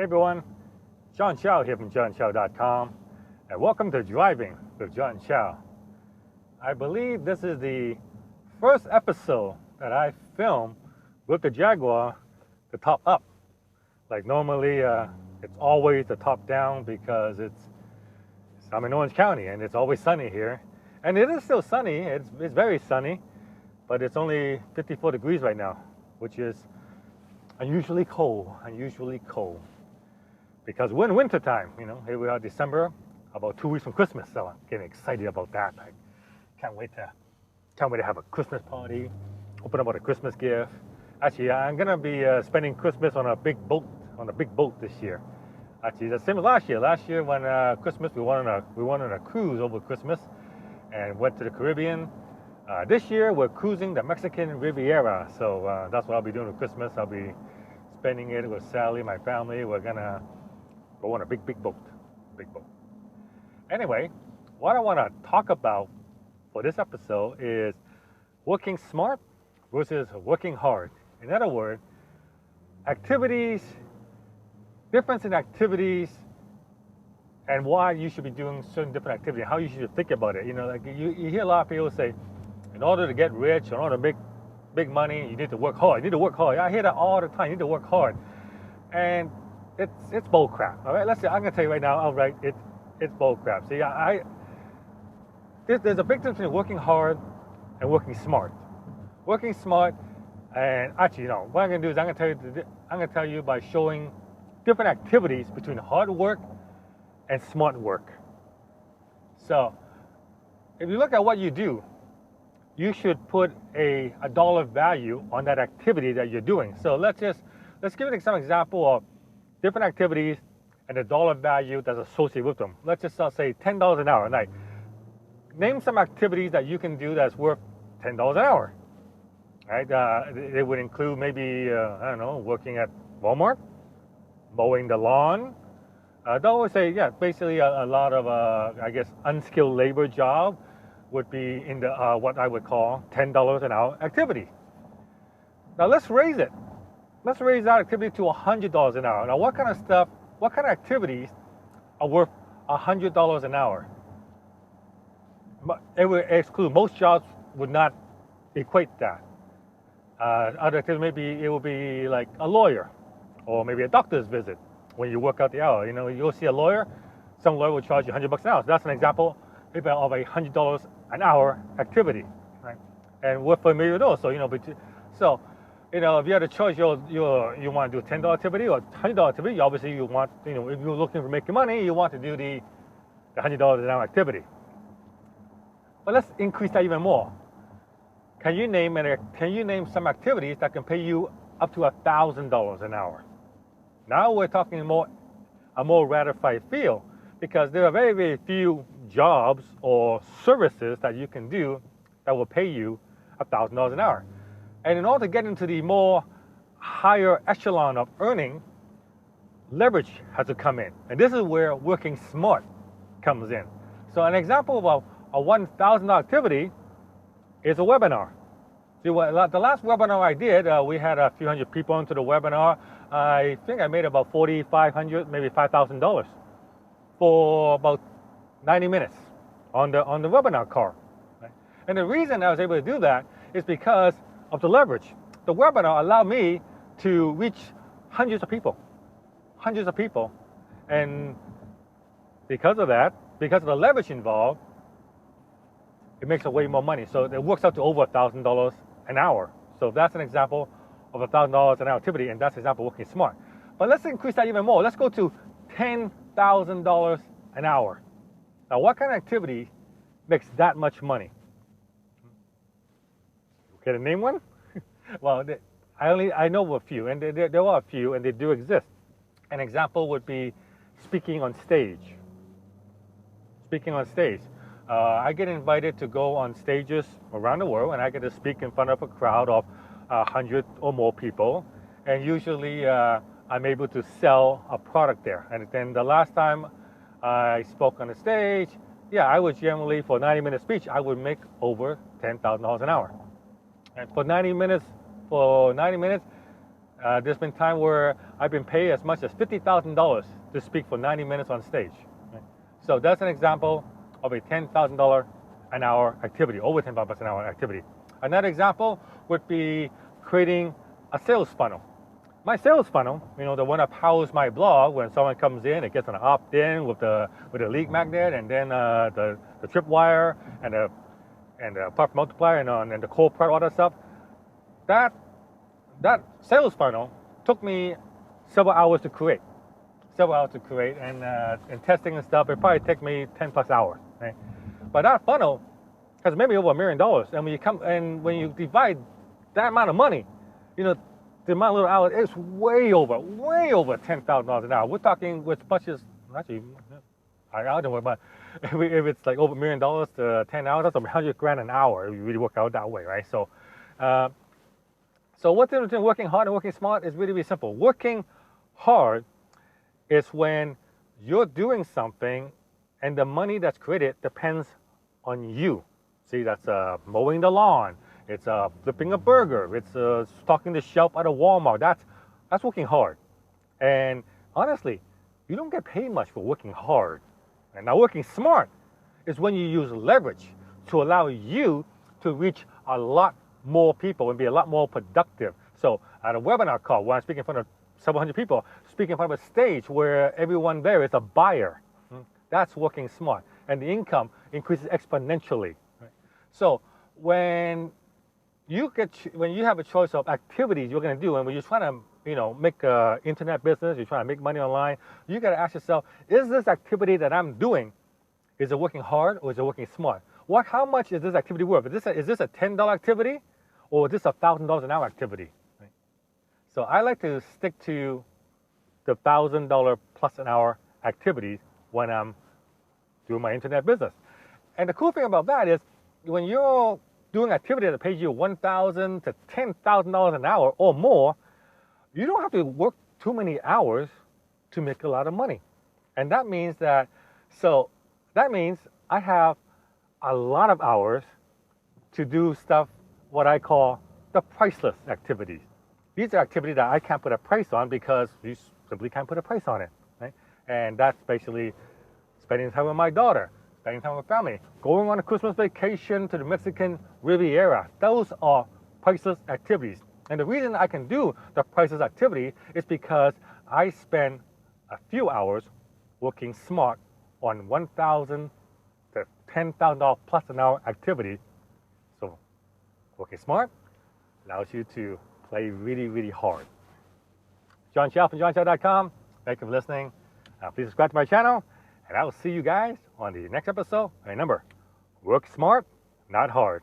Hey everyone, John Chow here from johnchow.com, and welcome to Driving with John Chow. I believe this is the first episode that I filmed with the Jaguar, the top up. Like normally, it's always the top down because I'm in Orange County and it's always sunny here, and it is still sunny. It's very sunny, but it's only 54 degrees right now, which is unusually cold. Because we're in winter time, here we are December, about 2 weeks from Christmas, so I'm getting excited about that. I can't wait to have a Christmas party, open up a Christmas gift. Actually, I'm gonna be spending Christmas on a big boat this year. Actually, the same as last year. Last year when Christmas, we went on a cruise over Christmas and went to the Caribbean. This year we're cruising the Mexican Riviera, so that's what I'll be doing with Christmas. I'll be spending it with Sally, my family. We're gonna go on a big boat. Anyway, what I want to talk about for this episode is working smart versus working hard. In other words, difference in activities, and why you should be doing certain different activities, how you should think about it. Like you hear a lot of people say, in order to get rich, in order to make big money, you need to work hard. I hear that all the time. You need to work hard, and it's bull crap. All right, I'm gonna tell you right now, outright, it's bull crap. See, there's a big difference between working hard and working smart. Working smart, and actually, what I'm gonna do is I'm gonna tell you by showing different activities between hard work and smart work. So, if you look at what you do, you should put a dollar value on that activity that you're doing. So let's give some example of different activities and the dollar value that's associated with them. Let's just say $10 an hour. Like, name some activities that you can do that's worth $10 an hour. Right? They would include maybe working at Walmart, mowing the lawn. They always say, basically a lot of unskilled labor job would be in the what I would call $10 an hour activity. Now let's raise it. Let's raise that activity to $100 an hour. Now what kind of activities are worth $100 an hour? It would exclude, most jobs would not equate that. Other activities, maybe it would be like a lawyer, or maybe a doctor's visit when you work out the hour. You'll see a lawyer, some lawyer will charge you $100 an hour. So that's an example maybe of a $100 an hour activity, right? And we're familiar with those. So, if you had a choice, you want to do a $10 activity or $100 activity, obviously you want, if you're looking for making money, you want to do the $100 an hour activity. But let's increase that even more. Can you name some activities that can pay you up to $1,000 an hour? Now we're talking a more ratified field, because there are very, very few jobs or services that you can do that will pay you $1,000 an hour. And in order to get into the more higher echelon of earning, leverage has to come in. And this is where working smart comes in. So an example of a $1,000 activity is a webinar. See, the last webinar I did, we had a few hundred people into the webinar. I think I made about $4,500, maybe $5,000 for about 90 minutes on the webinar call. Right? And the reason I was able to do that is because of the leverage. The webinar allowed me to reach hundreds of people. And because of that, because of the leverage involved, it makes way more money. So it works out to over $1,000 an hour. So that's an example of $1,000 an hour activity, and that's an example of working smart. But let's increase that even more. Let's go to $10,000 an hour. Now, what kind of activity makes that much money? Can I name one? Well, I know a few, and there are a few, and they do exist. An example would be speaking on stage. I get invited to go on stages around the world, and I get to speak in front of a crowd of 100 or more people. And usually, I'm able to sell a product there. And then the last time I spoke on the stage, I would generally, for a 90-minute speech, I would make over $10,000 an hour. And for 90 minutes, There's been time where I've been paid as much as $50,000 to speak for 90 minutes on stage. Right? So that's an example of a $10,000 an hour activity, over $10,000 an hour activity. Another example would be creating a sales funnel. My sales funnel, the one that powers my blog, when someone comes in, it gets an opt-in with the lead magnet, and then the tripwire and the profit multiplier and the core part, all that stuff. That sales funnel took me several hours to create. And testing and stuff, it probably took me 10 plus hours. Right? But that funnel has maybe over $1 million. And when you divide that amount of money, the amount of little hours is way over $10,000 an hour. We're talking with much as, actually, I don't know, but if it's like over $1 million to 10 hours, that's $100,000 an hour if you really work out that way, right? So what's the difference between working hard and working smart is really, really simple. Working hard is when you're doing something and the money that's created depends on you. See, that's mowing the lawn. It's flipping a burger. It's stocking the shelf at a Walmart. That's working hard. And honestly, you don't get paid much for working hard. And now working smart is when you use leverage to allow you to reach a lot more people and be a lot more productive. So at a webinar call, where I'm speaking in front of several hundred people, speaking in front of a stage where everyone there is a buyer, that's working smart. And the income increases exponentially. Right? So when you have a choice of activities you're going to do, and when you're trying to, make an internet business, you're trying to make money online, you got to ask yourself, is this activity that I'm doing, is it working hard or is it working smart? How much is this activity worth? Is this a $10 activity or is this a $1,000 an hour activity? Right? So I like to stick to the $1,000 plus an hour activities when I'm doing my internet business. And the cool thing about that is when you're doing activity that pays you $1,000 to $10,000 an hour or more, you don't have to work too many hours to make a lot of money. And that means I have a lot of hours to do stuff, what I call the priceless activities. These are activities that I can't put a price on because you simply can't put a price on it. Right? And that's basically spending time with my daughter, spending time with family, going on a Christmas vacation to the Mexican Riviera. Those are priceless activities. And the reason I can do the priceless activity is because I spend a few hours working smart on $1,000 to $10,000 plus an hour activity. So working smart allows you to play really, really hard. John Chow from johnchow.com. Thank you for listening. Please subscribe to my channel, and I will see you guys on the next episode. And remember, work smart, not hard.